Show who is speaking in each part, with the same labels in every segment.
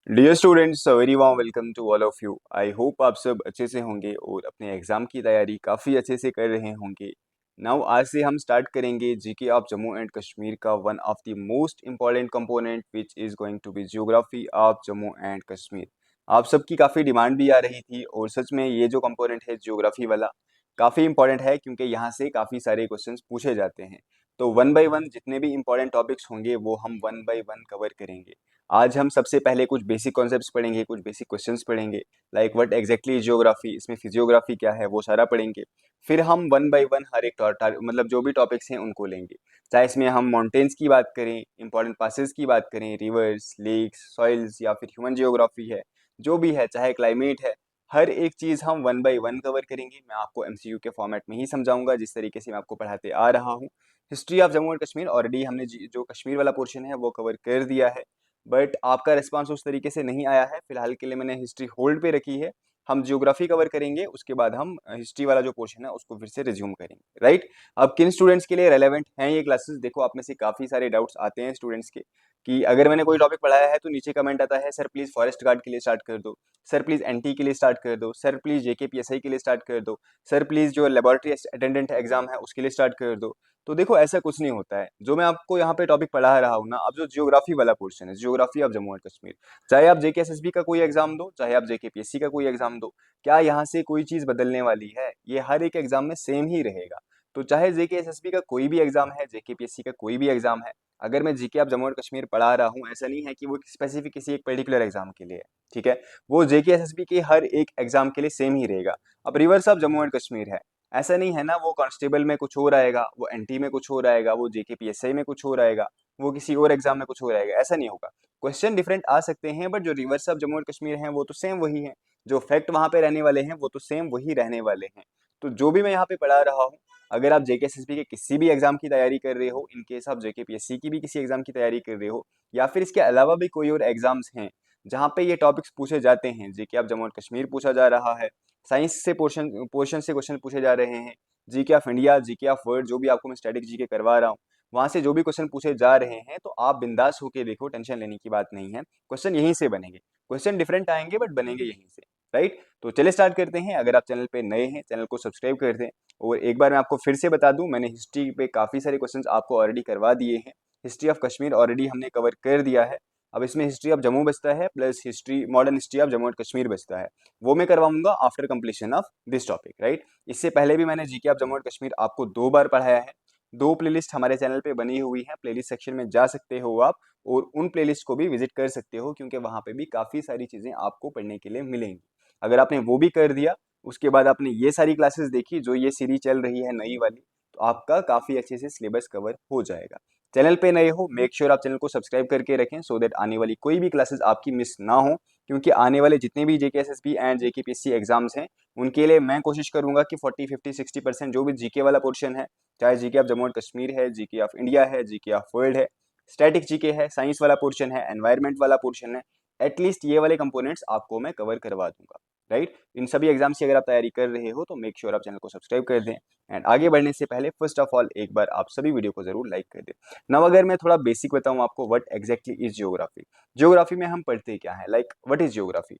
Speaker 1: Dear students, very warm welcome to all of you. I hope आप सब अच्छे से होंगे और अपने एग्जाम की तैयारी काफ़ी अच्छे से कर रहे होंगे। नाउ आज से हम स्टार्ट करेंगे GK of Jammu and Kashmir का one of the most important component which is going to be geography of Jammu and Kashmir. आप सबकी काफ़ी डिमांड भी आ रही थी और सच में ये जो कंपोनेंट है जियोग्राफी वाला काफ़ी इंपॉर्टेंट है क्योंकि यहाँ से काफ़ी सारे क्वेश्चंस पूछे जाते हैं। तो वन बाय वन जितने भी इंपॉर्टेंट टॉपिक्स होंगे वो हम वन बाय वन कवर करेंगे। आज हम सबसे पहले कुछ बेसिक कॉन्सेप्ट्स पढ़ेंगे, कुछ बेसिक क्वेश्चंस पढ़ेंगे, लाइक व्हाट एग्जैक्टली जियोग्राफी, इसमें फिजियोग्राफी क्या है वो सारा पढ़ेंगे। फिर हम वन बाय वन हर एक मतलब जो भी टॉपिक्स हैं उनको लेंगे। चाहे इसमें हम माउंटेन्स की बात करें, इंपॉर्टेंट पासेस की बात करें, रिवर्स, लेक्स, सॉइल्स या फिर ह्यूमन जियोग्राफी है, जो भी है, चाहे क्लाइमेट है, हर एक चीज़ हम वन बाय वन कवर करेंगे। मैं आपको एमसीक्यू के फॉर्मेट में ही समझाऊंगा जिस तरीके से मैं आपको पढ़ाते आ रहा हूँ। History of Jammu and Kashmir already हमने जो कश्मीर वाला पोर्शन है वो कवर कर दिया है, बट आपका रिस्पांस उस तरीके से नहीं आया है। फिलहाल के लिए मैंने हिस्ट्री होल्ड पे रखी है। हम जियोग्राफी कवर करेंगे, उसके बाद हम हिस्ट्री वाला जो पोर्शन है उसको फिर से रिज्यूम करेंगे, राइट। अब किन स्टूडेंट्स के लिए रेलेवेंट हैं ये क्लासेस, देखो आप में से काफ़ी सारे डाउट्स आते हैं स्टूडेंट्स के कि अगर मैंने कोई टॉपिक पढ़ाया है तो नीचे कमेंट आता है, सर प्लीज़ फॉरेस्ट गार्ड के लिए स्टार्ट कर दो, सर प्लीज़ एनटी के लिए स्टार्ट कर दो, सर प्लीज़ जेके पीएसआई के लिए स्टार्ट कर दो, सर प्लीज़ जो लेबोरेटरी अटेंडेंट एग्जाम है उसके लिए स्टार्ट कर दो। तो देखो ऐसा कुछ नहीं होता है। जो मैं आपको यहाँ पे टॉपिक पढ़ा रहा हूँ ना, अब जो जियोग्राफी वाला पोर्शन है, geography of Jammu and Kashmir, चाहे आप जेके एसएसबी का कोई एग्जाम दो, चाहे आप जेके पीएससी का कोई एग्जाम दो, क्या यहाँ से कोई चीज बदलने वाली है? ये हर एक एग्जाम में सेम ही रहेगा। तो चाहे जेके एसएसबी का कोई भी एग्जाम है, जेके पीएससी का कोई भी एग्जाम है, अगर मैं GK of Jammu and Kashmir पढ़ा रहा हूँ, ऐसा नहीं है कि वो स्पेसिफिक किसी एक पर्टिकुलर एग्जाम के लिए है, ठीक है। वो जेके एसएसबी के हर एक एग्जाम के लिए सेम ही रहेगा। अब reverse of Jammu and Kashmir है, ऐसा नहीं है ना, वो कांस्टेबल में कुछ और आएगा, वो एनटी में कुछ और आएगा, वो जेके पीएसआई में कुछ और आएगा, वो किसी और एग्जाम में कुछ और आएगा, ऐसा नहीं होगा। क्वेश्चन डिफरेंट आ सकते हैं बट जो reverse of Jammu and Kashmir है वो तो सेम वही है। जो फैक्ट वहां पे रहने वाले हैं वो तो सेम वही रहने वाले हैं। तो जो भी मैं यहाँ पे पढ़ा रहा हूँ, अगर आप जेके एसएसबी के किसी भी एग्जाम की तैयारी कर रहे हो, इनकेस आप जेके पीएससी की भी किसी एग्जाम की तैयारी कर रहे हो, या फिर इसके अलावा भी कोई और एग्जाम्स हैं जहाँ पे ये टॉपिक्स पूछे जाते हैं, जेके ऑफ जम्मू एंड कश्मीर पूछा जा रहा है, साइंस से पोर्शन पोर्शन से क्वेश्चन पूछे जा रहे हैं, GK of India, GK of world, जो भी आपको मैं स्टैटिक जीके करवा रहा हूँ, वहां से जो भी क्वेश्चन पूछे जा रहे हैं, तो आप बिंदास होके देखो, टेंशन लेने की बात नहीं है। क्वेश्चन यहीं से बनेंगे, क्वेश्चन डिफरेंट आएंगे बट बनेंगे यहीं से, राइट। तो चलिए स्टार्ट करते हैं। अगर आप चैनल पे नए हैं, चैनल को सब्सक्राइब कर दें। और एक बार मैं आपको फिर से बता दूं, मैंने हिस्ट्री पे काफ़ी सारे क्वेश्चंस आपको ऑलरेडी करवा दिए हैं। हिस्ट्री ऑफ कश्मीर ऑलरेडी हमने कवर कर दिया है। अब इसमें हिस्ट्री ऑफ जम्मू बचता है, plus history modern history of Jammu and Kashmir बचता है। वो मैं करवाऊंगा after completion of this topic, right. इससे पहले भी मैंने GK of Jammu and Kashmir आपको 2 बार पढ़ाया है। 2 प्लेलिस्ट हमारे चैनल पे बनी हुई है, प्लेलिस्ट सेक्शन में जा सकते हो आप और उन प्लेलिस्ट को भी विजिट कर सकते हो, क्योंकि वहां पे भी काफ़ी सारी चीज़ें आपको पढ़ने के लिए मिलेंगी। अगर आपने वो भी कर दिया, उसके बाद आपने ये सारी क्लासेस देखी जो ये सीरीज चल रही है नई वाली, तो आपका काफ़ी अच्छे से सिलेबस कवर हो जाएगा। चैनल पे नए हो, मेक श्योर आप चैनल को सब्सक्राइब करके रखें सो दैट आने वाली कोई भी क्लासेस आपकी मिस ना हो। क्योंकि आने वाले जितने भी जेके SSB and JK PSC exams हैं, उनके लिए मैं कोशिश करूंगा कि 40, 50, 60% जो भी जीके वाला पोर्शन है, चाहे GK of Jammu and Kashmir है, जीके ऑफ इंडिया है, जीके ऑफ वर्ल्ड है, स्टैटिक जीके है, साइंस वाला पोर्शन है, एनवायरमेंट वाला पोर्शन है, एटलीस्ट ये वाले कंपोनेंट्स आपको मैं कवर करवा दूंगा, राइट। इन सभी एग्जाम्स की अगर आप तैयारी कर रहे हो तो मेक श्योर आप चैनल को सब्सक्राइब कर दें। एंड आगे बढ़ने से पहले फर्स्ट ऑफ ऑल एक बार आप सभी वीडियो को जरूर लाइक कर दें। नाउ अगर मैं थोड़ा बेसिक बताऊं आपको, what exactly is geography. Geography में हम पढ़ते क्या है, like what is geography,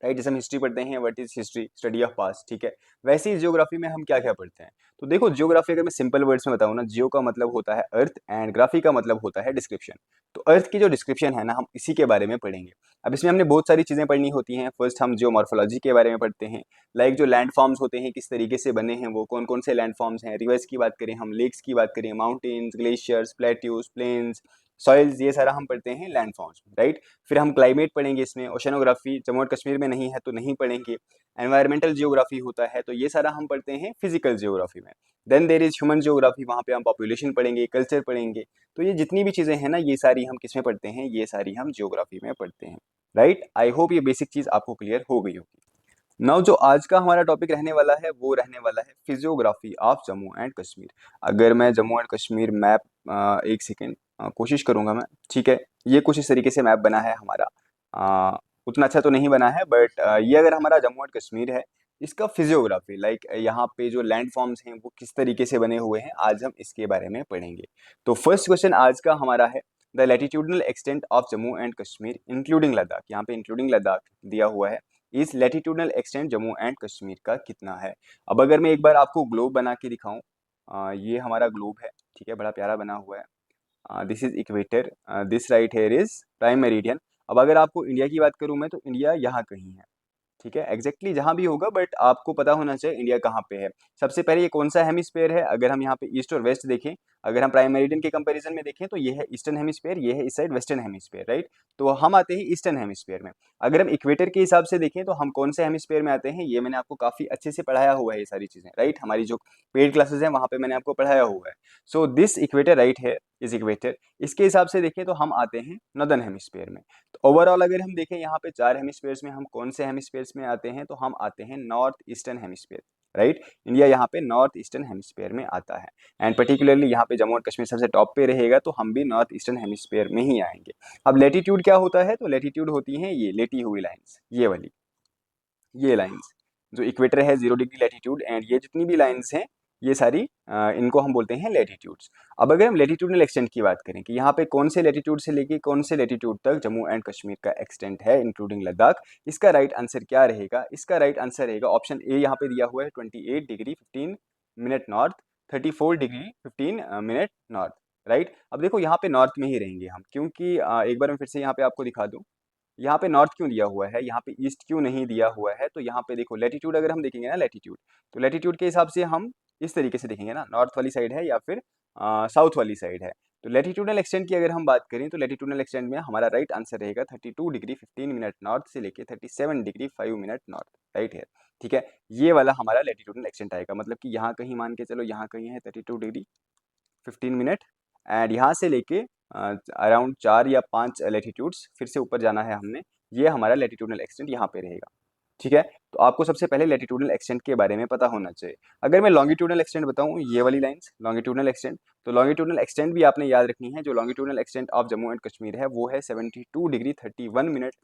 Speaker 1: right. जैसे हम हिस्ट्री पढ़ते हैं, what is history, study of past, ठीक है। वैसे ही जियोग्राफी में हम क्या क्या पढ़ते हैं। तो देखो जियोग्राफी अगर मैं सिंपल वर्ड्स में बताऊं ना, जियो का मतलब होता है अर्थ एंड ग्राफी का मतलब होता है डिस्क्रिप्शन। तो अर्थ की जो डिस्क्रिप्शन है ना, हम इसी के बारे में पढ़ेंगे। अब इसमें हमने बहुत सारी चीजें पढ़नी होती हैं। फर्स्ट हम जियोमॉर्फोलॉजी के बारे में पढ़ते हैं, लाइक जो लैंड फॉर्म्स होते हैं किस तरीके से बने हैं, वो कौन कौन से लैंड फॉर्म्स हैं। रिवर्स की बात करें हम, लेक्स की बात करें, mountains, glaciers, plateaus, plains, soils, ये सारा हम पढ़ते हैं लैंड फॉर्म्स, राइट। फिर हम क्लाइमेट पढ़ेंगे, इसमें ओशनोग्राफी जम्मू एंड कश्मीर में नहीं है तो नहीं पढ़ेंगे। एनवायरमेंटल जियोग्राफी होता है, तो ये सारा हम पढ़ते हैं फिजिकल जियोग्राफी में। Then there is human geography, वहाँ पे हम पॉपुलेशन पढ़ेंगे, कल्चर पढ़ेंगे। तो ये जितनी भी चीज़ें हैं ना, ये सारी हम किस में पढ़ते हैं, ये सारी हम जियोग्राफी में पढ़ते हैं, राइट। आई होप ये बेसिक चीज़ आपको क्लियर हो गई होगी। नाउ जो आज का हमारा टॉपिक रहने वाला है वो रहने वाला है physiography of Jammu and Kashmir. अगर मैं जम्मू एंड कश्मीर मैप, एक सेकेंड कोशिश करूंगा मैं, ठीक है। ये कुछ इस तरीके से मैप बना है हमारा। उतना अच्छा तो नहीं बना है बट ये अगर हमारा जम्मू एंड कश्मीर है, इसका फिजियोग्राफी, लाइक यहाँ पे जो लैंड फॉर्म्स हैं वो किस तरीके से बने हुए हैं, आज हम इसके बारे में पढ़ेंगे। तो फर्स्ट क्वेश्चन आज का हमारा है, the latitudinal extent of Jammu and Kashmir including Ladakh, यहाँ पे इंक्लूडिंग लद्दाख दिया हुआ है, इस latitudinal extent Jammu and Kashmir का कितना है। अब अगर मैं एक बार आपको ग्लोब बना के दिखाऊं, ये हमारा ग्लोब है, ठीक है, बड़ा प्यारा बना हुआ है। This is equator, this right here is prime meridian. अब अगर आपको इंडिया की बात करूं मैं, तो इंडिया यहाँ कहीं है, ठीक है, एग्जैक्टली जहां भी होगा, बट आपको पता होना चाहिए इंडिया कहाँ पे है। सबसे पहले ये कौन सा हेमिस्फेयर है, अगर हम यहाँ पे ईस्ट और वेस्ट देखें, अगर हम प्राइम मेरिडियन के कंपैरिजन में देखें तो ये है ईस्टर्न हेमिस्फेयर, ये है इस साइड वेस्टर्न हेमिस्फेयर, राइट। तो हम आते हैं ईस्टर्न हेमिस्फेयर में। अगर हम इक्वेटर के हिसाब से देखें तो हम कौन से हेमिस्फेयर में आते हैं, ये मैंने आपको काफी अच्छे से पढ़ाया हुआ है, ये सारी चीजें, राइट, हमारी जो पेड क्लासेस हैं वहां पे मैंने आपको पढ़ाया हुआ है। सो दिस इक्वेटर राइट है, इज इक्वेटर, इसके हिसाब से देखें तो हम आते हैं नॉर्दर्न हेमिस्फेयर में। तो ओवरऑल अगर हम देखें यहाँ पे 4 हेमिस्फेयर्स में हम कौन से हेमिस्फेयर्स में आते हैं, तो हम आते हैं north eastern hemisphere, right. India यहाँ पे नॉर्थ ईस्टर्न हेमिस्फेयर में आता है, एंड पर्टिकुलरली यहाँ पे जम्मू और कश्मीर सबसे टॉप पे रहेगा, तो हम भी नॉर्थ ईस्टर्न हेमिस्फेयर में ही आएंगे। अब लेटीट्यूड क्या होता है, तो लेटीट्यूड होती है ये लेटी हुई लाइन्स, ये वाली, ये लाइन्स जो इक्वेटर है 0 डिग्री लैटिट्यूड, एंड ये जितनी भी लाइन्स हैं ये सारी इनको हम बोलते हैं लैटिट्यूड्स। अब अगर हम लैटिट्यूडनल एक्सटेंट की बात करें कि यहाँ पे कौन से लैटिट्यूड से लेके कौन से लैटिट्यूड तक जम्मू एंड कश्मीर का एक्सटेंट है इंक्लूडिंग लद्दाख, इसका राइट आंसर क्या रहेगा, इसका राइट आंसर रहेगा ऑप्शन ए, यहाँ पे दिया हुआ है 28 degree 15 minute north, 34 degree 15 minute north, right. अब देखो यहाँ पे नॉर्थ में ही रहेंगे हम, क्योंकि एक बार मैं फिर से यहाँ पे आपको दिखा दूँ, यहाँ पे नॉर्थ क्यों दिया हुआ है, यहाँ पे ईस्ट क्यों नहीं दिया हुआ है, तो यहाँ पे देखो लैटिट्यूड अगर हम देखेंगे ना, लैटिट्यूड, तो लैटिट्यूड के हिसाब से हम इस तरीके से देखेंगे ना, नॉर्थ वाली साइड है या फिर साउथ वाली साइड है। तो लैटिट्यूडनल एक्सटेंट की अगर हम बात करें तो लैटिट्यूडनल एक्सटेंट में हमारा राइट आंसर रहेगा 32 डिग्री 15 मिनट नॉर्थ से लेके 37 डिग्री 5 मिनट नॉर्थ, राइट है, ठीक है। ये वाला हमारा लैटिट्यूडनल एक्सटेंट आएगा, मतलब कि यहाँ कहीं मान के चलो, यहाँ कहीं है 32 डिग्री 15 मिनट, एंड यहाँ से लेके अराउंड 4 या 5 लैटिट्यूड्स फिर से ऊपर जाना है हमने, ये हमारा लैटिट्यूडनल एक्सटेंट यहाँ पे रहेगा, ठीक है। तो आपको सबसे पहले लैटिट्यूडनल एक्सटेंट के बारे में पता होना चाहिए। अगर मैं लॉन्गिट्यूडनल एक्सटेंट बताऊं, ये वाली लाइंस लॉन्गिट्यूडनल एक्सटेंट, तो लॉन्गिट्यूडनल एक्सटेंट भी आपने याद रखनी है। जो longitudinal extent of Jammu and Kashmir है वो है 72 degree 31 minute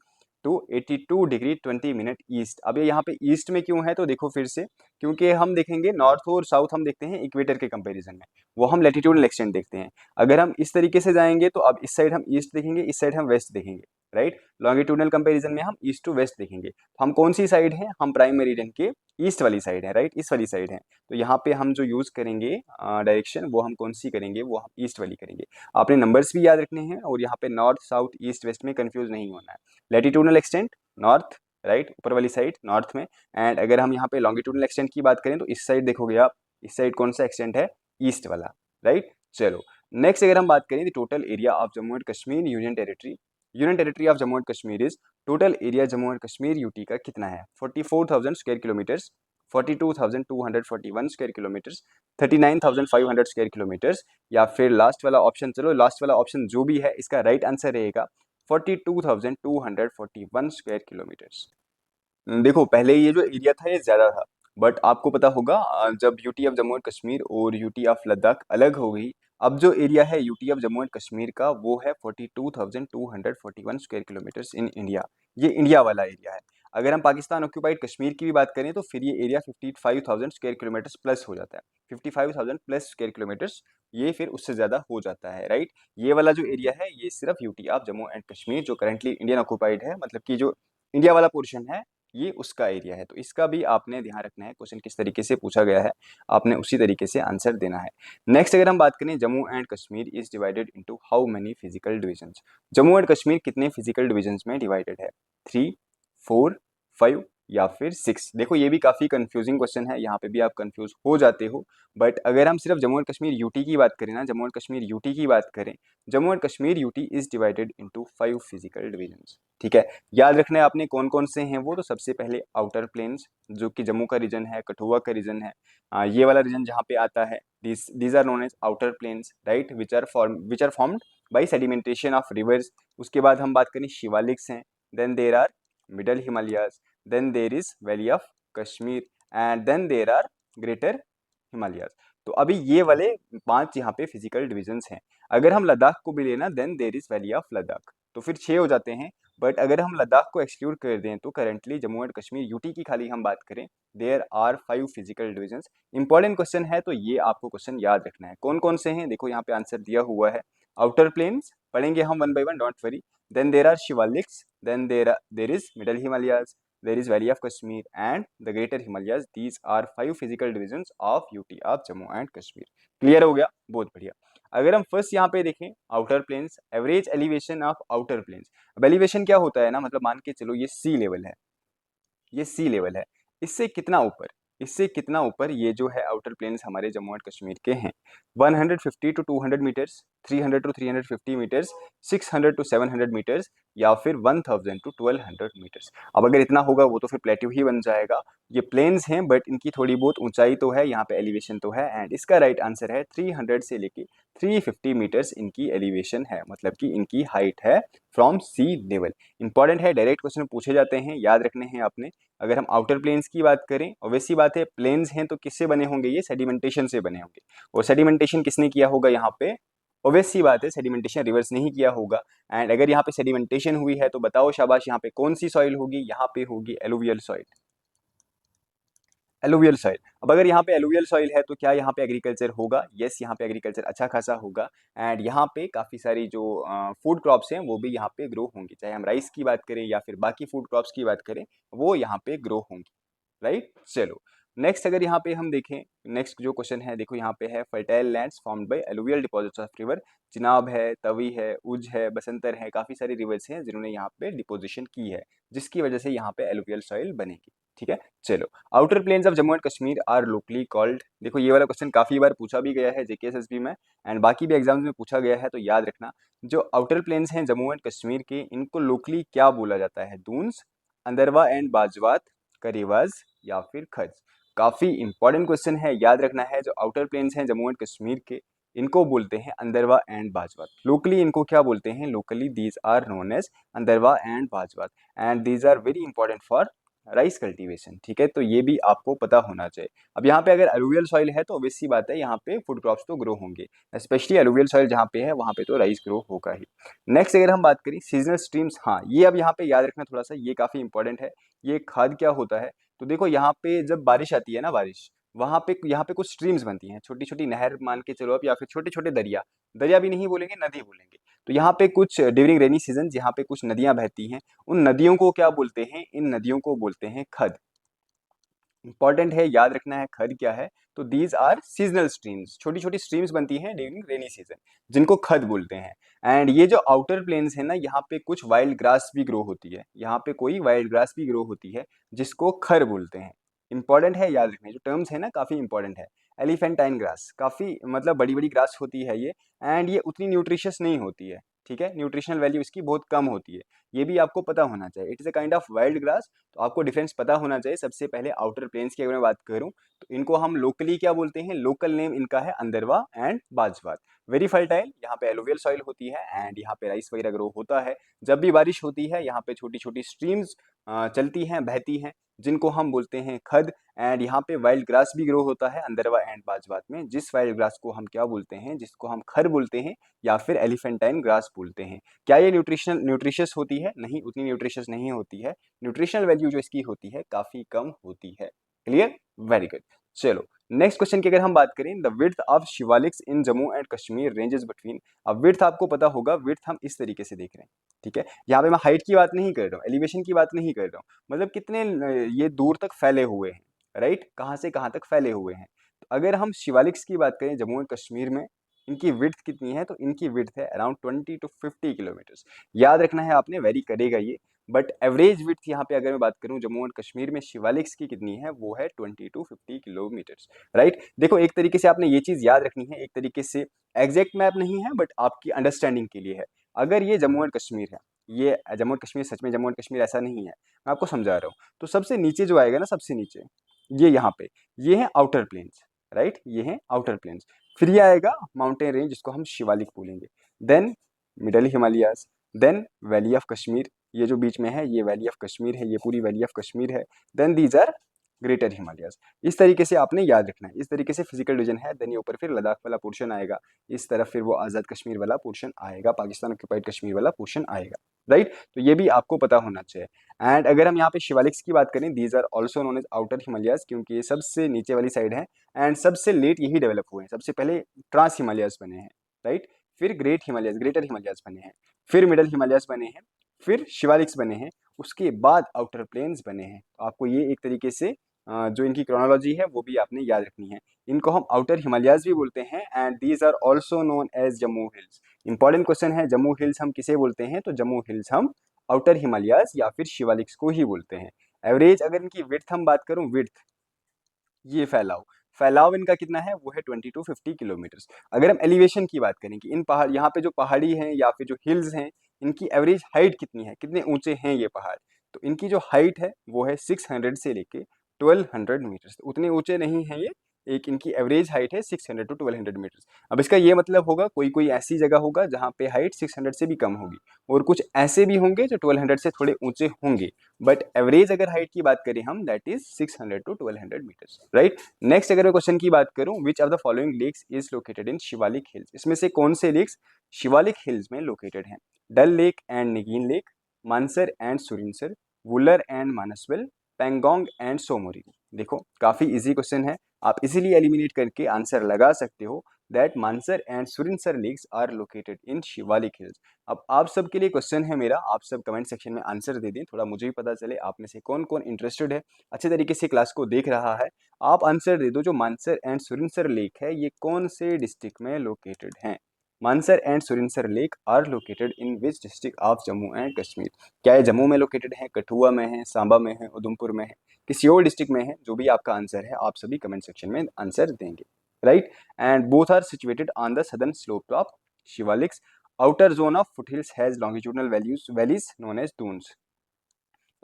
Speaker 1: to 82 degree 20 minute east. अब ये यहाँ पे ईस्ट में क्यों है, तो देखो फिर से, क्योंकि हम देखेंगे नॉर्थ और साउथ हम देखते हैं इक्वेटर के कंपैरिजन में, वो हम लैटिट्यूडनल एक्सटेंट देखते हैं। अगर हम इस तरीके से जाएंगे तो अब इस साइड हम ईस्ट देखेंगे, इस साइड हम वेस्ट देखेंगे, राइट। लॉन्गिट्यूडनल कंपैरिजन में हम ईस्ट टू वेस्ट देखेंगे, तो हम कौन सी साइड है, हम प्राइम मेरिडियन के ईस्ट वाली साइड है, राइट, इस वाली साइड है। तो यहाँ पे हम जो यूज करेंगे डायरेक्शन, वो हम कौन सी करेंगे, वो हम ईस्ट वाली करेंगे। आपने नंबर्स भी याद रखने हैं, और यहाँ पे नॉर्थ साउथ ईस्ट वेस्ट में कंफ्यूज नहीं होना है। लैटिट्यूडनल एक्सटेंट नॉर्थ, राइट, ऊपर वाली साइड नॉर्थ में, एंड अगर हम यहाँ पे लॉन्गिट्यूडनल एक्सटेंट की बात करें तो इस साइड देखोगे आप, इस साइड कौन सा एक्सटेंट है, ईस्ट वाला, राइट। चलो नेक्स्ट अगर हम बात करें the total area of Jammu and Kashmir union territory of Jammu and Kashmir is, total area Jammu and Kashmir UT का कितना है, 44,000 square kilometres, 42,241 square kilometres, 39,500 square kilometres, या फिर लास्ट वाला ऑप्शन, चलो लास्ट वाला ऑप्शन जो भी है इसका राइट आंसर रहेगा 42,241 स्क्वायर किलोमीटर्स। देखो पहले ये जो एरिया था ये ज़्यादा था, बट आपको पता होगा जब UT of Jammu and Kashmir और यूटी ऑफ लद्दाख अलग हो गई, अब जो एरिया है UT of Jammu and Kashmir का वो है 42,241 स्क्वायर किलोमीटर्स इन इंडिया, ये इंडिया वाला एरिया है। अगर हम पाकिस्तान ऑक्यूपाइड कश्मीर की भी बात करें तो फिर ये एरिया 55,000 स्क्वायर किलोमीटर्स प्लस हो जाता है, 55,000 प्लस स्क्वायर किलोमीटर्स, ये फिर उससे ज़्यादा हो जाता है, राइट। ये वाला जो एरिया है ये सिर्फ UT of Jammu and Kashmir जो करंटली इंडियन ऑक्यूपाइड है, मतलब कि जो इंडिया वाला पोर्शन है, ये उसका एरिया है। तो इसका भी आपने ध्यान रखना है, क्वेश्चन किस तरीके से पूछा गया है आपने उसी तरीके से आंसर देना है। नेक्स्ट अगर हम बात करें, Jammu and Kashmir is divided into how many physical divisions, Jammu and Kashmir कितने फिजिकल डिविजन्स में डिवाइडेड है, 3, 4, 5 या फिर 6। देखो ये भी काफ़ी कंफ्यूजिंग क्वेश्चन है, यहाँ पे भी आप कंफ्यूज हो जाते हो, बट अगर हम सिर्फ जम्मू एंड कश्मीर यूटी की बात करें ना, जम्मू एंड कश्मीर यूटी की बात करें, Jammu and Kashmir UT is divided into 5 physical divisions, ठीक है। याद रखना है आपने कौन कौन से हैं वो, तो सबसे पहले आउटर प्लेन्स जो कि जम्मू का रीजन है, कठुआ का रीजन है, ये वाला रीजन जहाँ पे आता है, these are known as outer plains, right, which are formed by sedimentation of rivers. उसके बाद हम बात करें शिवालिक्स हैं, then there are middle Himalayas, then there is valley of Kashmir, and then there are greater Himalayas. तो अभी ये वाले 5 यहाँ पे फिजिकल डिविजन्स हैं। अगर हम लद्दाख को भी लेना, then there is valley of Ladakh, तो फिर 6 हो जाते हैं। बट अगर हम लद्दाख को एक्सक्लूड कर दें तो currently Jammu and Kashmir UT की खाली हम बात करें, there are 5 physical divisions. Important question है तो ये आपको क्वेश्चन याद रखना है, कौन कौन से हैं, देखो यहाँ पे आंसर दिया हुआ है, आउटर प्लेन्स पढ़ेंगे हम one by one, don't worry. Then there are Shivaliks, then there is middle Himalayas, there is valley of Kashmir and the greater Himalayas. These are 5 physical divisions of UT of Jammu and Kashmir. Clear हो गया, बहुत बढ़िया। अगर हम फर्स्ट यहाँ पे देखें outer plains, average elevation of outer plains. अब एलिवेशन क्या होता है ना, मतलब मान के चलो ये सी लेवल है, ये सी लेवल है, इससे कितना ऊपर, इससे कितना ऊपर ये जो है आउटर प्लेन्स हमारे जम्मू एंड कश्मीर के हैं। 150 to 200 metres, 300 to 350 metres, 600 to 700 metres, या फिर 1000 टू 1200 मीटर्स। अब अगर इतना होगा वो तो फिर प्लेट्यू ही बन जाएगा। ये प्लेन्स हैं बट इनकी थोड़ी बहुत ऊंचाई तो है, यहाँ पे एलिवेशन तो है, एंड इसका राइट आंसर है 300 से लेके 350 मीटर्स इनकी एलिवेशन है, मतलब कि इनकी हाइट है फ्रॉम सी लेवल। इंपॉर्टेंट है, डायरेक्ट क्वेश्चन पूछे जाते हैं, याद रखने हैं आपने। अगर हम आउटर प्लेन्स की बात करें, ऑब्वियस बात है प्लेन्स हैं तो किससे बने होंगे, ये सेडिमेंटेशन से बने होंगे। और सेडिमेंटेशन किसने किया होगा यहाँ पे, ऑब्वियस सी बात है सेडिमेंटेशन रिवर्स नहीं किया होगा। एंड अगर यहाँ पे सेडिमेंटेशन हुई है तो बताओ शाबाश, यहाँ पे कौन सी सॉइल होगी, यहाँ पे होगी एलुवियल सॉइल। Alluvial soil. अब अगर यहाँ पे एलुवियल सॉइल है तो क्या यहाँ पे एग्रीकल्चर होगा, यस यहाँ पे एग्रीकल्चर अच्छा खासा होगा। एंड यहाँ पे काफ़ी सारी जो फूड क्रॉप्स हैं वो भी यहाँ पे ग्रो होंगी, चाहे हम राइस की बात करें या फिर बाकी फूड क्रॉप्स की बात करें, वो यहाँ पे ग्रो होंगी, राइट। चलो नेक्स्ट अगर यहाँ पे हम देखें, नेक्स्ट जो क्वेश्चन है देखो यहाँ पे है fertile lands formed by alluvial deposits of river. Chenab है, तवी है, उज है, बसंतर है, काफ़ी सारी रिवर्स हैं जिन्होंने यहाँ पे डिपोजिशन की है, जिसकी वजह से यहाँ पे एलुवियल सॉइल बनेगी, ठीक है। चलो outer plains of Jammu and Kashmir are locally called. देखो ये वाला क्वेश्चन काफ़ी बार पूछा भी गया है जेकेएसएसबी में, एंड बाकी भी एग्जाम्स में पूछा गया है, तो याद रखना जो आउटर प्लेन्स हैं जम्मू एंड कश्मीर के, इनको लोकली क्या बोला जाता है, दून्स, अंदरवा एंड बाजवात, करीवाज, या फिर खज। काफ़ी इंपॉर्टेंट क्वेश्चन है, याद रखना है जो आउटर प्लेन्स हैं जम्मू एंड कश्मीर के, इनको बोलते हैं अंदरवा एंड बाजवात। लोकली इनको क्या बोलते हैं, locally these are known as Andarwa and Bajwat, and these are very important for rice cultivation, ठीक है। तो ये भी आपको पता होना चाहिए। अब यहाँ पे अगर अलुवियल सॉइल है तो ऑब्वियस सी बात है यहाँ पे फूड क्रॉप्स तो ग्रो होंगे, स्पेशली अलुवियल सॉइल जहाँ पे है वहाँ पे तो राइस ग्रो होगा ही। नेक्स्ट अगर हम बात करें सीजनल स्ट्रीम्स, हाँ ये अब यहाँ पे याद रखना थोड़ा सा, ये काफ़ी इंपॉर्टेंट है। ये खाद क्या होता है, तो देखो यहाँ पे जब बारिश आती है ना, बारिश, वहाँ पे यहाँ पे कुछ स्ट्रीम्स बनती हैं, छोटी छोटी नहर मान के चलो आप, या फिर छोटे छोटे दरिया, दरिया भी नहीं बोलेंगे, नदी बोलेंगे। तो यहाँ पे कुछ ड्यूरिंग रेनी सीजन यहाँ पे कुछ नदियाँ बहती हैं, उन नदियों को क्या बोलते हैं, इन नदियों को बोलते हैं खद। इंपॉर्टेंट है, याद रखना है खद क्या है। तो दीज आर सीजनल स्ट्रीम्स, छोटी छोटी स्ट्रीम्स बनती हैं ड्यूरिंग रेनी सीजन, जिनको खद बोलते हैं। एंड ये जो आउटर प्लेन्स है ना, यहाँ पे कुछ वाइल्ड ग्रास भी ग्रो होती है, यहाँ पे कोई वाइल्ड ग्रास भी ग्रो होती है जिसको खर बोलते हैं। इंपॉर्टेंट है, याद रखना, जो टर्म्स है ना काफ़ी इंपॉर्टेंट है। एलिफेंटाइन ग्रास काफ़ी मतलब बड़ी बड़ी ग्रास होती है ये, एंड ये उतनी न्यूट्रिशियस नहीं होती है, ठीक है, न्यूट्रिशनल वैल्यू इसकी बहुत कम होती है, ये भी आपको पता होना चाहिए। It is a kind of wild grass, तो आपको डिफरेंस पता होना चाहिए। सबसे पहले आउटर प्लेन्स की अगर मैं बात करूं तो इनको हम लोकली क्या बोलते हैं, लोकल नेम इनका है अंदरवा एंड बाजवात। वेरी फर्टाइल, यहाँ पे एलुवियल सॉइल होती है, एंड यहाँ पे राइस वगैरह ग्रो होता है। जब भी बारिश होती है यहाँ पे छोटी छोटी स्ट्रीम्स चलती हैं, बहती हैं, जिनको हम बोलते हैं खद। एंड यहाँ पे वाइल्ड ग्रास भी ग्रो होता है अंदरवा एंड बाजवात में, जिस वाइल्ड ग्रास को हम क्या बोलते हैं, जिसको हम खर बोलते हैं या फिर एलिफेंटाइन ग्रास बोलते हैं। क्या ये न्यूट्रिशियस होती है, नहीं, उतनी न्यूट्रिशियस नहीं होती है, न्यूट्रिशनल वैल्यू जो इसकी होती है काफ़ी कम होती है। Clear, very good. चलो नेक्स्ट क्वेश्चन की अगर हम बात करें, the width of Shivaliks in Jammu and Kashmir ranges between. अब विड्थ आपको पता होगा, विड्थ हम इस तरीके से देख रहे हैं, ठीक है। यहाँ पे मैं हाइट की बात नहीं कर रहा हूँ, एलिवेशन की बात नहीं कर रहा हूँ, मतलब कितने ये दूर तक फैले हुए हैं, राइट, कहाँ से कहाँ तक फैले हुए हैं। तो अगर हम शिवालिक्स की बात करें जम्मू एंड कश्मीर में, इनकी विड्थ कितनी है, तो इनकी विड्थ है अराउंड 20 टू 50 किलोमीटर्स। याद रखना है आपने, वेरी करेगा ये, बट एवरेज विड्थ यहाँ पे अगर मैं बात करूँ जम्मू एंड कश्मीर में शिवालिक्स की कितनी है, वो है 20 टू 50 किलोमीटर्स, राइट। देखो एक तरीके से आपने ये चीज़ याद रखनी है, एक तरीके से एग्जैक्ट मैप नहीं है बट आपकी अंडरस्टैंडिंग के लिए है। अगर ये जम्मू एंड कश्मीर है, ये जम्मू एंड कश्मीर, सच में जम्मू एंड कश्मीर ऐसा नहीं है, मैं आपको समझा रहा हूँ। तो सबसे नीचे जो आएगा ना, सबसे नीचे ये यहाँ पे, ये है आउटर प्लेन्स, राइट, ये है आउटर प्लेन्स। फिर ये आएगा माउंटेन रेंज, जिसको हम शिवालिक बोलेंगे। Then middle Himalayas, then valley of Kashmir, ये जो बीच में है ये वैली ऑफ कश्मीर है, ये पूरी वैली ऑफ कश्मीर है। Then these are greater Himalayas. इस तरीके से आपने याद रखना है, इस तरीके से फिजिकल डिवीजन है। देन ये ऊपर फिर लद्दाख वाला पोर्शन आएगा, इस तरफ फिर वो आज़ाद कश्मीर वाला पोर्शन आएगा, पाकिस्तान ऑक्यूपाइड कश्मीर वाला पोर्शन आएगा, राइट। तो ये भी आपको पता होना चाहिए। एंड अगर हम यहाँ पे शिवालिक्स की बात करें, these are also known as outer Himalayas, क्योंकि ये सबसे नीचे वाली साइड है, एंड सबसे लेट यही डेवलप हुए हैं, सबसे पहले ट्रांस हिमालयाज बने हैं, राइट। फिर ग्रेटर हिमालयाज बने हैं, फिर मिडल हिमालयाज बने हैं, फिर शिवालिक्स बने हैं, उसके बाद आउटर प्लेन्स बने हैं। तो आपको ये एक तरीके से जो इनकी क्रोनोलॉजी है वो भी आपने याद रखनी है। इनको हम आउटर हिमालयाज भी बोलते हैं and these are also known as Jammu hills. Important question है, जम्मू हिल्स हम किसे बोलते हैं? तो जम्मू हिल्स हम आउटर हिमालयाज या फिर शिवालिक्स को ही बोलते हैं। एवरेज अगर इनकी विड्थ हम बात करूं, विड्थ ये फैलाव फैलाव इनका कितना है? वो है 20 to 50 किलोमीटर्स। अगर हम एलिवेशन की बात करें कि इन पहाड़, यहाँ पे जो पहाड़ी हैं या फिर जो हिल्स हैं, इनकी एवरेज हाइट कितनी है, कितने ऊंचे हैं ये पहाड़? तो इनकी जो हाइट है वो है 600 से लेके 1200 मीटर्स। उतने ऊंचे नहीं हैं ये, एक इनकी एवरेज हाइट है 600 to 1200 मीटर्स। अब इसका ये मतलब होगा कोई कोई ऐसी जगह होगा जहाँ पे हाइट 600 से भी कम होगी, और कुछ ऐसे भी होंगे जो 1200 से थोड़े ऊंचे होंगे, बट एवरेज अगर हाइट की बात करें हम, that is 600 to 1200 metres, right. Next अगर मैं क्वेश्चन की बात करूं, which of the following lakes is located in Shivalik hills? इसमें से कौन से लेक्स शिवालिक हिल्स में लोकेटेड हैं? Dal lake and Nigeen lake, Mansar and Surinsar, Wular and Manasbal, Pangong and Tsomoriri. देखो काफी इजी क्वेश्चन है, आप इजीली एलिमिनेट करके आंसर लगा सकते हो that Mansar and Surinsar lakes are located in Shivalik hills. अब आप सबके लिए क्वेश्चन है मेरा, आप सब कमेंट सेक्शन में आंसर दे दें, थोड़ा मुझे भी पता चले आप में से कौन कौन इंटरेस्टेड है, अच्छे तरीके से क्लास को देख रहा है। आप आंसर दे दो, जो मानसर एंड सुरिनसर लेक है ये कौन से डिस्ट्रिक्ट में लोकेटेड हैं? Mansar and Surinsar lake are located in which district of Jammu and Kashmir? क्या ये जम्मू में लोकेटेड है, कठुआ में है, सांबा में है, उधमपुर में है, किसी और डिस्ट्रिक्ट में है? जो भी आपका आंसर है आप सभी कमेंट सेक्शन में आंसर देंगे, right. And both are situated on the southern slope of Shivaliks. Outer zone of foothills has longitudinal valleys known as Duns.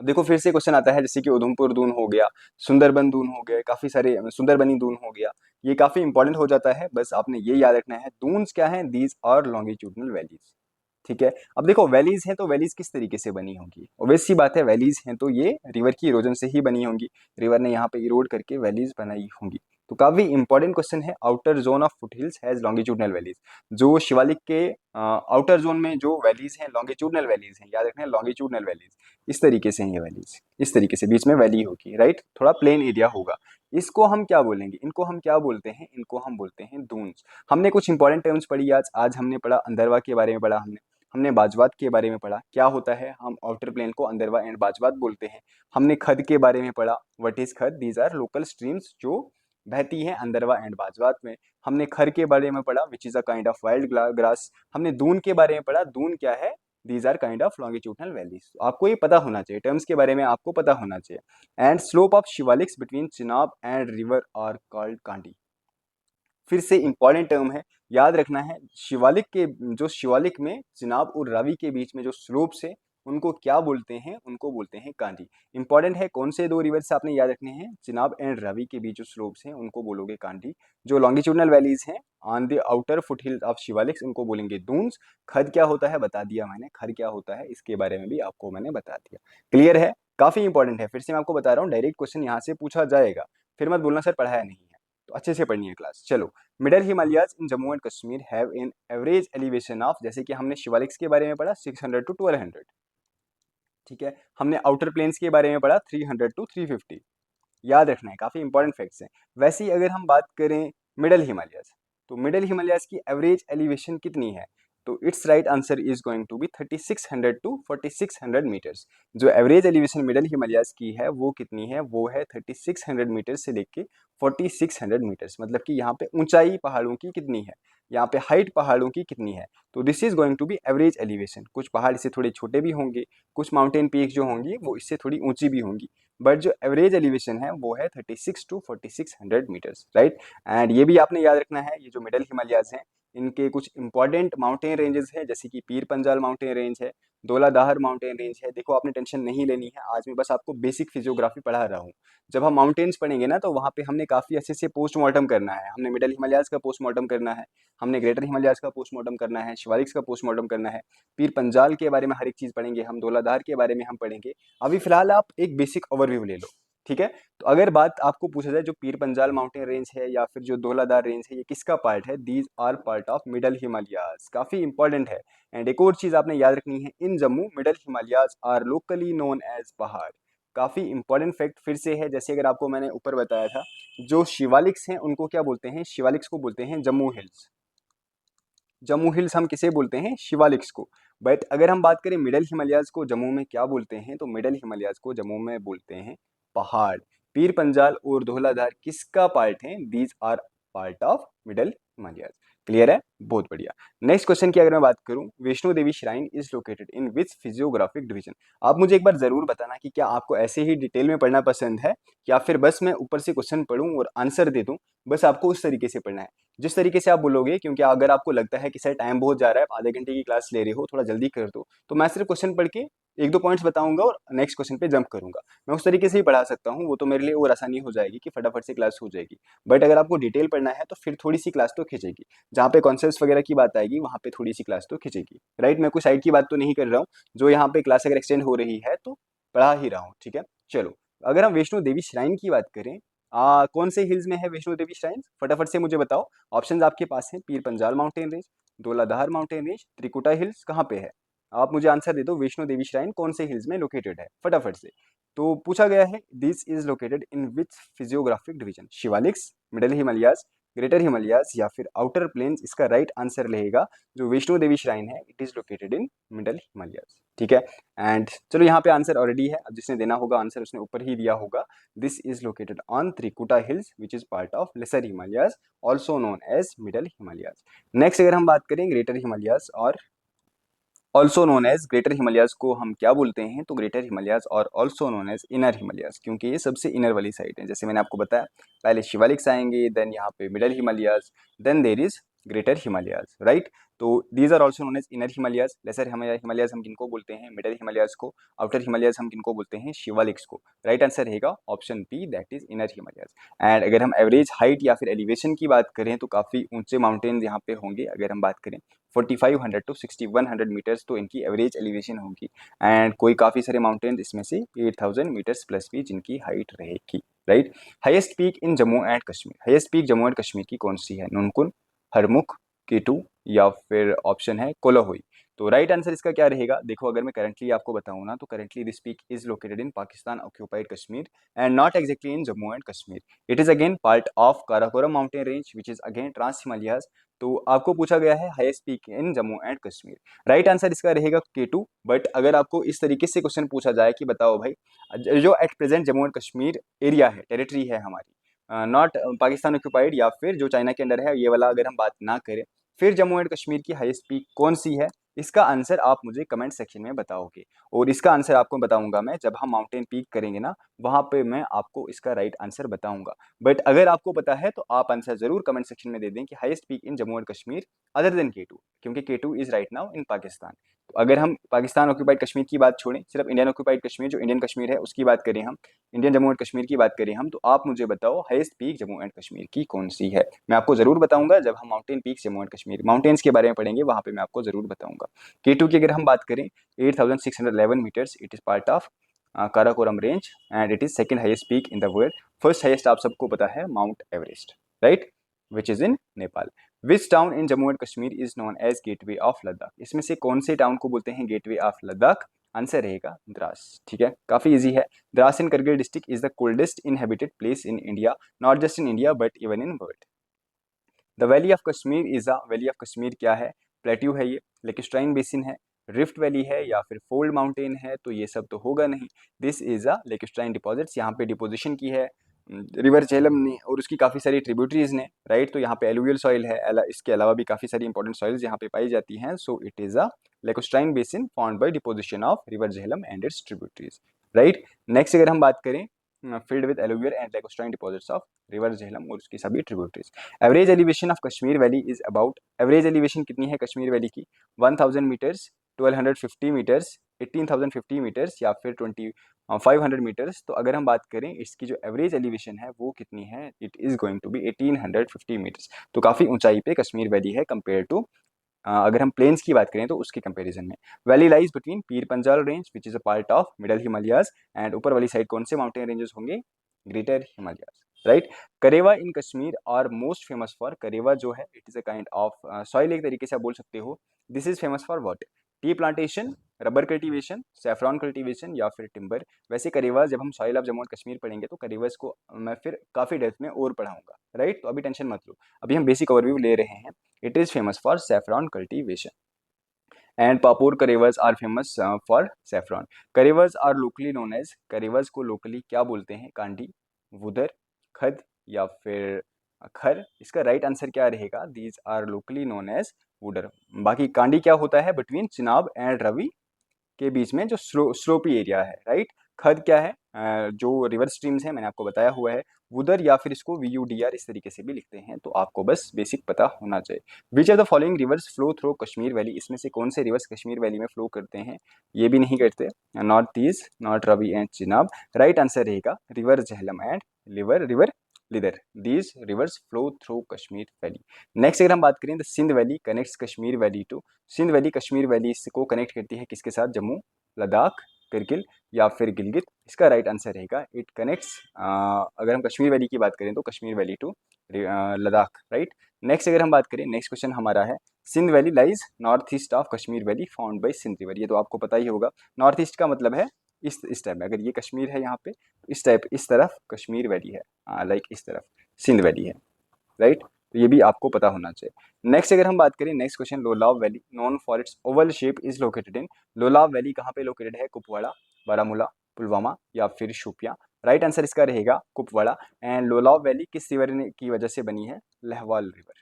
Speaker 1: अब देखो फिर से क्वेश्चन आता है, जैसे कि उधमपुर दून हो गया, सुंदरबन दून हो गया, काफी सारे सुंदरबनी दून हो गया, ये काफी इंपॉर्टेंट हो जाता है, बस आपने ये याद रखना है, दून्स क्या है? दीज आर लॉन्गिट्यूडनल वैलीज, ठीक है। अब देखो वैलीज हैं तो वैलीज किस तरीके से बनी होंगी? ऑब्वियस सी बात है, वैलीज हैं तो ये रिवर की इरोजन से ही बनी होंगी, रिवर ने यहाँ पे इरोड करके वैलीज बनाई होंगी। तो काफी इंपॉर्टेंट क्वेश्चन है, outer zone of foothills has longitudinal valleys. जो शिवालिक के आउटर जोन में जो वैलीज हैं, लॉन्गिट्यूडनल वैलीज हैं, याद रखना है लॉन्गिट्यूडनल वैलीज, इस तरीके से हैं ये वैलीज, इस तरीके से बीच में वैली होगी, राइट, थोड़ा प्लेन एरिया होगा। इसको हम क्या बोलेंगे? इनको हम क्या बोलते हैं? इनको हम बोलते हैं दून्स। हमने कुछ इंपॉर्टेंट टर्म्स पढ़ी आज हमने पढ़ा अंदरवा के बारे में पढ़ा, हमने बाजवात के बारे में पढ़ा, क्या होता है, हम आउटर प्लेन को अंदरवा एंड बाजवात बोलते हैं। हमने खद के बारे में पढ़ा, what is Khad? These are local streams जो बहती हैं अंदरवा एंड बाजवात में। हमने खर के बारे में पढ़ा, which is a kind of wild grass. हमने दून के बारे में पढ़ा, दून क्या है? These are kind of longitudinal valleys. आपको ये पता होना चाहिए, टर्म्स के बारे में आपको पता होना चाहिए। And slope of Shivaliks between Chenab and river are called Kandi. फिर से इंपॉर्टेंट टर्म है, याद रखना है, शिवालिक के, जो शिवालिक में चिनाब और रावी के बीच में जो स्लोप्स है उनको क्या बोलते हैं? उनको बोलते हैं कांडी। इंपॉर्टेंट है, कौन से दो रिवर्स आपने याद रखने हैं? चिनाब एंड रावी के बीच जो स्लोप्स हैं उनको बोलोगे कांडी। जो लॉन्गिट्यूडनल वैलीज हैं on the outer foot hills of Shivaliks उनको बोलेंगे दून्स। खद क्या होता है बता दिया मैंने, खर क्या होता है इसके बारे में भी आपको मैंने बता दिया। क्लियर है? काफी इंपॉर्टेंट है, फिर से मैं आपको बता रहा हूँ, डायरेक्ट क्वेश्चन यहाँ से पूछा जाएगा, फिर मत बोलना सर पढ़ाया नहीं है, तो अच्छे से पढ़नी है क्लास। चलो, middle Himalayas in Jammu and Kashmir have an average elevation of, जैसे कि हमने शिवालिक्स के बारे में पढ़ा 600 to 1200, ठीक है। हमने आउटर प्लेन्स के बारे में पढ़ा 300 to 350, याद रखना है, काफी इंपॉर्टेंट फैक्ट्स हैं। वैसे ही अगर हम बात करें मिडल हिमालयाज, तो मिडल हिमालयाज की एवरेज एलिवेशन कितनी है? तो it's right answer is going to be 3600 to 4600 metres. जो एवरेज एलिवेशन मिडल हिमालयाज की है वो कितनी है? वो है 3600 मीटर से लेके 4600 मीटर्स। मतलब कि यहाँ पे ऊंचाई पहाड़ों की कितनी है, यहाँ पे हाइट पहाड़ों की कितनी है? तो this is going to be average elevation. कुछ पहाड़ इससे थोड़े छोटे भी होंगे, कुछ माउंटेन पीक जो होंगी वो इससे थोड़ी ऊंची भी होंगी, बट जो एवरेज एलिवेशन है वो है 36 to 4600 मीटर्स, राइट। एंड ये भी आपने याद रखना है, ये जो मिडल हिमालयाज हैं इनके कुछ इंपॉर्टेंट माउंटेन रेंजेस हैं, जैसे कि पीर पंजाल माउंटेन रेंज है, धौलाधार माउंटेन रेंज है। देखो आपने टेंशन नहीं लेनी है, आज मैं बस आपको बेसिक फिजियोग्राफी पढ़ा रहा हूँ। जब हम माउंटेन्स पढ़ेंगे ना तो वहाँ पे हमने काफ़ी अच्छे से पोस्टमार्टम करना है, हमने मिडल हिमालयाज का पोस्टमार्टम करना है, हमने ग्रेटर हिमालयाज का पोस्टमार्टम करना है, शिवालिक्स का पोस्टमार्टम करना है, पीर पंजाल के बारे में हर एक चीज़ पढ़ेंगे हम, धौलाधार के बारे में हम पढ़ेंगे। अभी फिलहाल आप एक बेसिक ओवरव्यू ले लो, ठीक है। तो अगर बात आपको पूछा जाए जो पीर पंजाल माउंटेन रेंज है या फिर जो धौलाधार रेंज है ये किसका पार्ट है? These are part of middle Himalayas, काफी इंपॉर्टेंट है। एंड एक और चीज आपने याद रखनी है, in Jammu middle Himalayas are locally known as Pahar. काफी इंपॉर्टेंट फैक्ट फिर से है, जैसे अगर आपको मैंने ऊपर बताया था, जो शिवालिक्स हैं उनको क्या बोलते हैं? शिवालिक्स को बोलते हैं जम्मू हिल्स, जम्मू हिल्स हम किसे बोलते हैं, शिवालिक्स को। बट अगर हम बात करें मिडल हिमालयाज को जम्मू में क्या बोलते हैं, तो मिडल हिमालयाज को जम्मू में बोलते हैं पहाड़। पीर पंजाल और धौलाधार किसका पार्ट है, these are part of middle Himalayas. Clear है, बहुत बढ़िया। नेक्स्ट क्वेश्चन की अगर मैं बात करूं, Vaishno Devi shrine is located in which physiographic division. आप मुझे एक बार जरूर बताना कि क्या आपको ऐसे ही डिटेल में पढ़ना पसंद है, या फिर बस मैं ऊपर से क्वेश्चन पढ़ूं और आंसर दे दूं, बस आपको उस तरीके से पढ़ना है जिस तरीके से आप बोलोगे। क्योंकि अगर आपको लगता है कि सर टाइम बहुत जा रहा है, आप आधे घंटे की क्लास ले रहे हो, थोड़ा जल्दी कर दो, तो मैं सिर्फ क्वेश्चन पढ़ के एक दो पॉइंट्स बताऊंगा और नेक्स्ट क्वेश्चन पे जंप करूंगा। मैं उस तरीके से ही पढ़ा सकता हूँ, वो तो मेरे लिए और आसानी हो जाएगी कि फटाफट से क्लास हो जाएगी। बट अगर आपको डिटेल पढ़ना है तो फिर थोड़ी सी क्लास तो खींचेगी, जहाँ पे कॉन्सेप्ट्स वगैरह की बात आएगी वहाँ पे थोड़ी सी क्लास तो खींचेगी। राइट, मैं कोई साइड की बात तो नहीं कर रहा हूँ, जो यहाँ पे क्लास अगर एक्सटेंड हो रही है तो पढ़ा ही रहा हूँ। ठीक है, चलो अगर हम वैष्णो देवी श्राइन की बात करें, कौन से हिल्स में है वैष्णो देवी श्राइन, फटाफट से मुझे बताओ। ऑप्शंस आपके पास हैं, Pir Panjal mountain range, Dhauladhar mountain range, Trikuta hills, कहाँ पे है। आप मुझे आंसर दे दो, वैष्णो देवी श्राइन कौन से हिल्स में लोकेटेड है, फटाफट से। तो पूछा गया है this is located in which physiographic division, Shivaliks, middle Himalayas, greater Himalayas या फिर आउटर प्लेन्स। इसका राइट आंसर रहेगा जो वैष्णो देवी श्राइन है, it is located in middle Himalayas. ठीक है, एंड चलो यहाँ पे आंसर ऑलरेडी है, अब जिसने देना होगा आंसर उसने ऊपर ही दिया होगा। This is located on Trikuta hills which is part of lesser Himalayas, also known as middle Himalayas. Next अगर हम बात करें ग्रेटर हिमालयाज और also known as greater Himalayas को हम क्या बोलते हैं, तो ग्रेटर हिमालयाज और also known as inner Himalayas, क्योंकि ये सबसे इनर वाली साइड है। जैसे मैंने आपको बताया, पहले शिवालिक्स आएंगे, देन यहाँ पे middle Himalayas, then there is greater Himalayas. Right, तो these are also known as inner Himalayas. Lesser Himalayas हम किनको बोलते हैं, मिडल हिमालयाज को। आउटर हिमालयाज हम किनको बोलते हैं, शिवालिक्स को। राइट आंसर रहेगा option B, that is inner Himalayas. And अगर हम एवरेज हाइट या फिर एलिवेशन की बात करें तो काफ़ी ऊंचे माउंटेन्स यहाँ पे होंगे। अगर हम बात करें 4500 टू 6100 मीटर्स तो इनकी एवरेज एलिवेशन होगी। एंड कोई काफ़ी सारे माउंटेन इसमें से 8000 मीटर्स प्लस भी जिनकी हाइट रहेगी। Right, highest peak in Jammu and Kashmir, highest peak Jammu and Kashmir की कौन सी है, नुनकुन, हरमुख, केटू या फिर ऑप्शन है कोलाहोई। तो राइट आंसर इसका क्या रहेगा, देखो अगर मैं करंटली आपको बताऊं ना, तो currently this peak is located in Pakistan occupied Kashmir and not exactly in Jammu and Kashmir. It is again part of Karakoram mountain range which is again trans Himalayas. तो आपको पूछा गया है highest peak in Jammu and Kashmir, right answer इसका रहेगा केटू। बट अगर आपको इस तरीके से क्वेश्चन पूछा जाए कि बताओ भाई जो at present Jammu and Kashmir area है, टेरिटरी है हमारी, नॉट पाकिस्तान ऑक्यूपाइड या फिर जो चाइना के अंडर है, ये वाला अगर हम बात ना करें, फिर जम्मू एंड कश्मीर की हाईएस्ट पीक कौन सी है, इसका आंसर आप मुझे कमेंट सेक्शन में बताओगे। और इसका आंसर आपको बताऊंगा मैं जब हम माउंटेन पीक करेंगे ना, वहां पे मैं आपको इसका राइट आंसर बताऊंगा। बट अगर आपको पता है तो आप आंसर जरूर कमेंट सेक्शन में दे दें कि highest peak in Jammu and Kashmir other than K two, क्योंकि K two is right now in Pakistan. तो अगर हम पाकिस्तान ऑक्यूपाइड कश्मीर की बात छोड़ें, सिर्फ इंडियन ऑक्यूपाइड कश्मीर जो इंडियन कश्मीर है उसकी बात करें हम, इंडियन जम्मू एंड कश्मीर की बात करें हम, तो आप मुझे बताओ highest peak Jammu and Kashmir की कौन सी है। मैं आपको जरूर बताऊंगा जब हम mountain peak Jammu and Kashmir mountains के बारे में पढ़ेंगे, वहां पे मैं आपको जरूर बताऊंगा। केटू की अगर हम बात करें 8611 metres, it is part of Karakoram range and it is second highest peak in the world. First highest आप सबको पता है mount Everest, right, which is in Nepal. Which town in Jammu and Kashmir is known as gateway of Ladakh, इसमें से कौन से town को बोलते हैं गेटवे ऑफ लद्दाख, आंसर रहेगा द्रास। ठीक है, काफी इजी है। Dras in Kargil district is the coldest inhabited place in India, not just in India but even in world. The valley of Kashmir is a, valley of Kashmir क्या है, प्लेट्यू है ये, लेकिस्ट्राइन बेसिन है, रिफ्ट वैली है या फिर फोल्ड माउंटेन है, तो ये सब तो होगा नहीं। दिस इज अ लेकिस्ट्राइन डिपॉजिट्स, यहाँ पे डिपोजिशन की है रिवर झेलम ने और उसकी काफ़ी सारी ट्रिब्यूटरीज ने। राइट, तो यहाँ पे एलुवियल सॉइल है, इसके अलावा भी काफ़ी सारी इंपॉर्टेंट सॉइल्स यहाँ पे पाई जाती हैं। So it is a lacustrine basin found by deposition of river Jhelum and its tributaries. Right, next अगर हम बात करें filled with alluvial and lacustrine deposits of river Jhelum और उसकी सभी tributaries. Average elevation of Kashmir valley is about, average elevation कितनी है Kashmir valley की, 1000 मीटर्स, 1250 मीटर्स, 18050 मीटर्स या फिर 500 मीटर्स। तो अगर हम बात करें इसकी जो एवरेज एलिवेशन है वो कितनी है, it is going to be 1850 metres. तो काफ़ी ऊंचाई पे कश्मीर वैली है कंपेयर टू, अगर हम प्लेन्स की बात करें तो उसके कंपैरिजन में। Valley lies between Pir Panjal range which is a part of middle Himalayas and ऊपर वाली साइड कौन से माउंटेन रेंजेस होंगे, greater Himalayas. Right, karewa in Kashmir are most famous for, karewa जो है it is a kind of soil, एक तरीके से आप बोल सकते हो। This is famous for what, tea plantation, rubber cultivation, saffron cultivation या फिर टिम्बर। वैसे करेवास जब हम soil of Jammu and Kashmir पढ़ेंगे तो करेवास को मैं फिर काफ़ी डेप्थ में और पढ़ाऊंगा, राइट। तो अभी टेंशन मत लो, अभी हम बेसिक ओवरव्यू ले रहे हैं। It is famous for saffron cultivation and Pampore karewas are famous for saffron. Karewas are locally known as, karewas को लोकली क्या बोलते हैं? कांडी, वुदर, खद या फिर खर। इसका राइट आंसर क्या रहेगा? These are locally known as wudar. बाकी कांडी क्या होता है? बिटवीन चिनाब एंड रवि के बीच में जो स्लोपी एरिया है, राइट। खद क्या है? जो रिवर स्ट्रीम्स हैं, मैंने आपको बताया हुआ है। वुदर या फिर इसको VUDR इस तरीके से भी लिखते हैं, तो आपको बस बेसिक पता होना चाहिए। Which of the following rivers flow through Kashmir valley, इसमें से कौन से रिवर्स कश्मीर वैली में फ्लो करते हैं? ये भी नहीं करते, नॉट तीज, not Ravi and Chenab. Right answer रहेगा river Jhelum and river Lidder. These rivers flow through Kashmir valley. Next अगर हम बात करें, the Sindh valley connects Kashmir valley to, Sindh valley Kashmir valley को कनेक्ट करती है किसके साथ? जम्मू, लद्दाख, करगिल या फिर गिलगित। इसका राइट आंसर रहेगा इट कनेक्ट्स, अगर हम कश्मीर वैली की बात करें तो Kashmir valley to Ladakh, right. Next अगर हम बात करें, नेक्स्ट क्वेश्चन हमारा है, Sindh valley lies north east of Kashmir valley found by Sindh river. ये तो आपको पता ही होगा, नॉर्थ ईस्ट का मतलब है इस टाइप में, अगर ये कश्मीर है यहाँ पे, इस टाइप इस तरफ कश्मीर वैली है, लाइक इस तरफ सिंध वैली है, राइट। तो ये भी आपको पता होना चाहिए। नेक्स्ट अगर हम बात करें, next question, Lolab valley known for its oval shape is located in, Lolab valley कहाँ पे लोकेटेड है? कुपवाड़ा, बारामूला, पुलवामा या फिर शोपियां। राइट आंसर इसका रहेगा कुपवाड़ा। एंड लोलाव वैली किस रिवर की वजह से बनी है? लहवाल रिवर,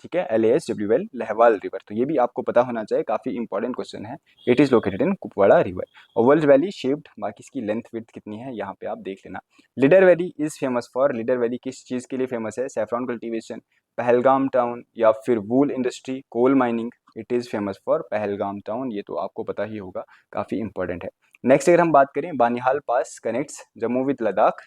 Speaker 1: ठीक है, LASWL, लहवाल रिवर। तो ये भी आपको पता होना चाहिए, काफ़ी इंपॉर्टेंट क्वेश्चन है। It is located in Kupwara river. Oval valley shaped, बाकी इसकी लेंथ विड्थ कितनी है यहाँ पे आप देख लेना। Leader valley is famous for, leader valley किस चीज़ के लिए फेमस है? सेफ्रॉन कल्टीवेशन, पहलगाम टाउन या फिर wool industry, coal mining. It is famous for Pahalgam town, ये तो आपको पता ही होगा, काफ़ी इंपॉर्टेंट है। नेक्स्ट अगर हम बात करें, Banihal pass connects Jammu with Ladakh,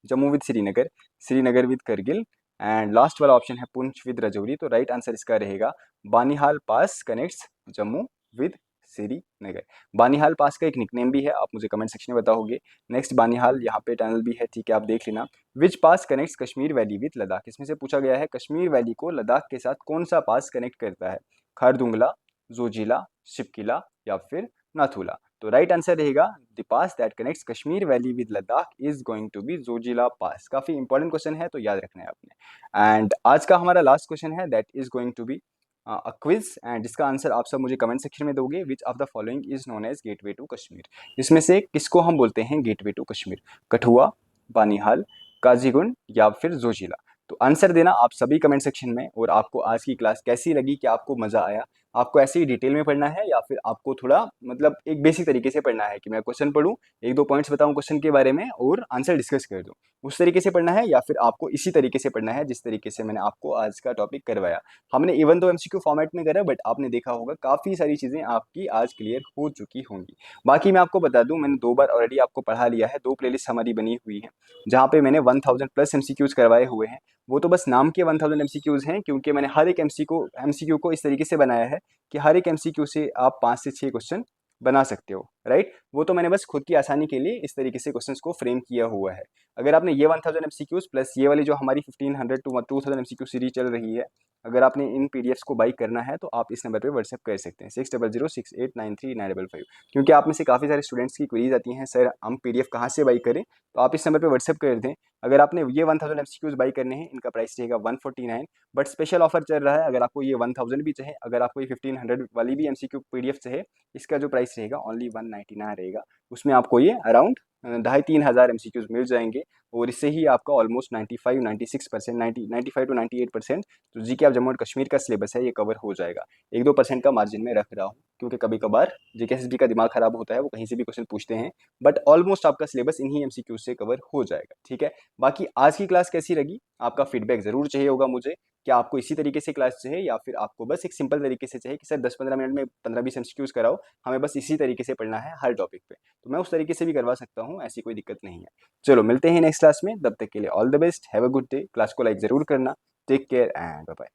Speaker 1: Jammu with Srinagar, Srinagar with Kargil and last वाला ऑप्शन है पुंछ विद रजौरी। तो राइट आंसर इसका रहेगा Banihal pass connects Jammu with Srinagar. Banihal pass का एक निकनेम भी है, आप मुझे कमेंट सेक्शन में बताओगे। नेक्स्ट, बानिहाल यहाँ पे टनल भी है, ठीक है, आप देख लेना। Which pass connects Kashmir valley with Ladakh, इसमें से पूछा गया है कश्मीर वैली को लद्दाख के साथ कौन सा पास कनेक्ट करता है? खारदुंगला, जोजिला, शिपकिला या फिर नाथुला। तो राइट आंसर रहेगा the pass that connects Kashmir valley with Ladakh is going to be Zojila pass. काफी इंपॉर्टेंट क्वेश्चन है, तो याद रखना है आपने। एंड आज का हमारा लास्ट क्वेश्चन है, that is going to be a quiz and इसका आंसर आप सब मुझे कमेंट सेक्शन में दोगे। Which of the following is known as gateway to Kashmir, इसमें से किसको हम बोलते हैं गेटवे टू कश्मीर? कठुआ, बानिहाल, काजीगुंड या फिर जोजिला। तो आंसर देना आप सभी कमेंट सेक्शन में। और आपको आज की क्लास कैसी लगी, क्या आपको मजा आया? आपको ऐसे ही डिटेल में पढ़ना है या फिर आपको थोड़ा मतलब एक बेसिक तरीके से पढ़ना है कि मैं क्वेश्चन पढ़ूं, एक दो पॉइंट्स बताऊं क्वेश्चन के बारे में और आंसर डिस्कस कर दूं, उस तरीके से पढ़ना है? या फिर आपको इसी तरीके से पढ़ना है जिस तरीके से मैंने आपको आज का टॉपिक करवाया? हमने इवन तो MCQ फॉर्मेट में करा, बट आपने देखा होगा काफ़ी सारी चीज़ें आपकी आज क्लियर हो चुकी होंगी। बाकी मैं आपको बता दूं, मैंने 2 बार ऑलरेडी आपको पढ़ा लिया है, 2 प्लेलिस्ट हमारी बनी हुई है जहाँ पे मैंने 1000+ MCQs करवाए हुए हैं। वो तो बस नाम के 1000 MCQs हैं, क्योंकि मैंने हर एक MCQ को इस तरीके से बनाया है कि हर एक MCQ से आप 5 से 6 क्वेश्चन बना सकते हो, राइट। वो तो मैंने बस खुद की आसानी के लिए इस तरीके से क्वेश्चंस को फ्रेम किया हुआ है। अगर आपने ये 1000 MCQs प्लस ये वाली जो हमारी 1500 टू 2000 MCQ सीरीज चल रही है, अगर आपने इन PDFs को बाई करना है तो आप इस नंबर पे व्हाट्सएप कर सकते हैं 6006893955। क्योंकि आप में से काफ़ी सारे स्टूडेंट्स की क्वेरीज आती हैं, सर हम PDF कहाँ से बाई करें, तो आप इस नंबर पे व्हाट्सएप कर दें। अगर आपने ये 1000 MCQs बाई करने हैं, इनका प्राइस रहेगा 149, बट स्पेशल ऑफर चल रहा है। अगर आपको ये 1000 भी चाहे, अगर आपको ये 1500 वाली भी MCQ PDF चाहे, इसका जो प्राइस रहेगा ओनली 199 रहेगा। उसमें आपको ये अराउंड 2500-3000 MCQs मिल जाएंगे और इससे ही आपका ऑलमोस्ट 95-96%, 95 to 98% तो GK of Jammu and Kashmir का सिलेबस है ये कवर हो जाएगा। 1-2% का मार्जिन में रख रहा हूँ, क्योंकि कभी कभार GK का दिमाग खराब होता है, वो कहीं से भी क्वेश्चन पूछते हैं, बट ऑलमोस्ट आपका सिलेबस इन्हीं MCQ से कवर हो जाएगा, ठीक है। बाकी आज की क्लास कैसी लगी, आपका फीडबैक जरूर चाहिए होगा मुझे। क्या आपको इसी तरीके से क्लास चाहिए या फिर आपको बस एक सिंपल तरीके से चाहिए कि सर 10-15 मिनट में 15-20 MCQs कराओ, हमें बस इसी तरीके से पढ़ना है हर टॉपिक पे, तो मैं उस तरीके से भी करवा सकता हूँ, ऐसी कोई दिक्कत नहीं है। चलो मिलते हैं नेक्स्ट क्लास में, तब तक के लिए all the best, have a good day. Class को लाइक जरूर करना, take care and bye bye.